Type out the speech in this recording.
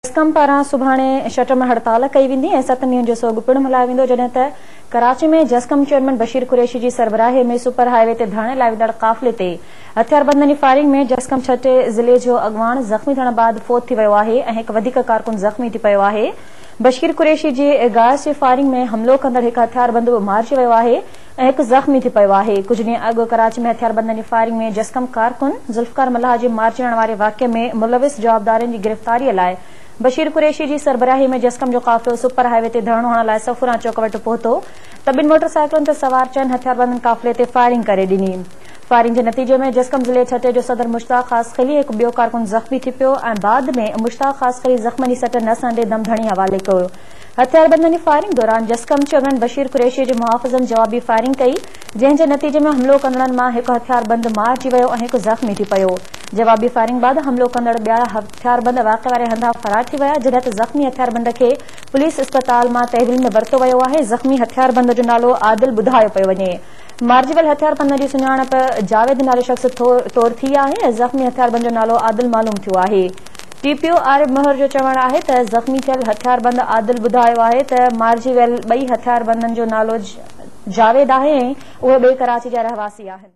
जेस्कम पारां सुभाणे शटर में हड़ताल कई वेंदी ऐं 7 ॾींहनि जो सोग पिणु मल्हायो वेंदो, जॾहिं त कराची में जेस्कम चेयरमैन बशीर कुरैशी जी सरबराही में सुपर हाईवे ते धरणे लाइ वेंदड़ काफ़िले ते हथियारबंदनि जी फायरिंग में जेस्कम छटे ज़िले जो अॻवान ज़ख़्मी थियण बैदि फोत थी वियो आहे ऐं हिकु वधीक कारकुन ज़ख़्मी थी पियो आहे। बशीर कुरैशी जी गाइस जी फायरिंग में हमलो कंदड़ हिकु हथियारबंद मारिजी वियो आहे ऐं हिकु ज़ख़्मी थी पियो आहे। कुझु ॾींहं अॻु कराची में हथियारबंदनि जी फायरिंग में जेस्कम कारकुन ज़ुल्फ़कार मल्लाह जे मारिजी वञण वारे वाक़िए में मुलविस जवाबदारनि जी गिरफ़्तारीअ लाइ बशीर कुरैशी जी सरबराही में जेस्कम जो काफ़िलो सुपर हाईवे ते धरणो हणण लाइ सफुरा चौक वटि पहुतो त ॿिनि मोटरसाइकिलुनि ते सवार 4 हथियारबंदनि काफ़िले ते फायरिंग करे ॾिनी। फायरिंग जे नतीजे में जेस्कम ज़िले छटे जो सदर मुश्ताक ख़ासख़ली हिकु ॿियो कारकुन ज़ख़्मी थी पियो ऐं बाद में मुश्ताक ख़ासख़ली ज़ख़्मनि जी सट न संडे दम धणी हवाले कयो। हथियारबंदनि जी फायरिंग दौरान जेस्कम चेयरमैन बशीर कुरैशी जे मुहाफ़िज़नि जवाबी फायरिंग कई, जंहिं जे नतीजे में हमलो कंदड़नि मां हिकु हथियारबंद मारिजी वियो ऐं हिकु ज़ख़्मी थी पियो। जवाबी फायरिंग बाद हमलो कंदड़ ॿिया हथियारबंद वाक़े वारे हंधा फरार थी विया, जॾहिं त ज़ख़्मी हथियारबंद खे पुलिस अस्पताल मां तहवील में वरितो वियो आहे। ज़ख़्मी हथियारबंद जो नालो आदिल ॿुधायो पियो वञे। मारिजी वियल हथियारबंद जी सुञाणप जावेद नाले शख़्स तौर थी आहे ऐं ज़ख़्मी हथियारबंद जो नालो आदिल मालूम थियो आहे। टीपीओ आरिफ महर जो चवणु आहे त ज़ख़्मी थियल हथियारबंद आदिल ॿुधायो आहे त मारिजी वियल ॿई हथियारबंदनि जो नालो जावेद आहे ऐं उहे ॿई कराची जा रहवासी आहिनि।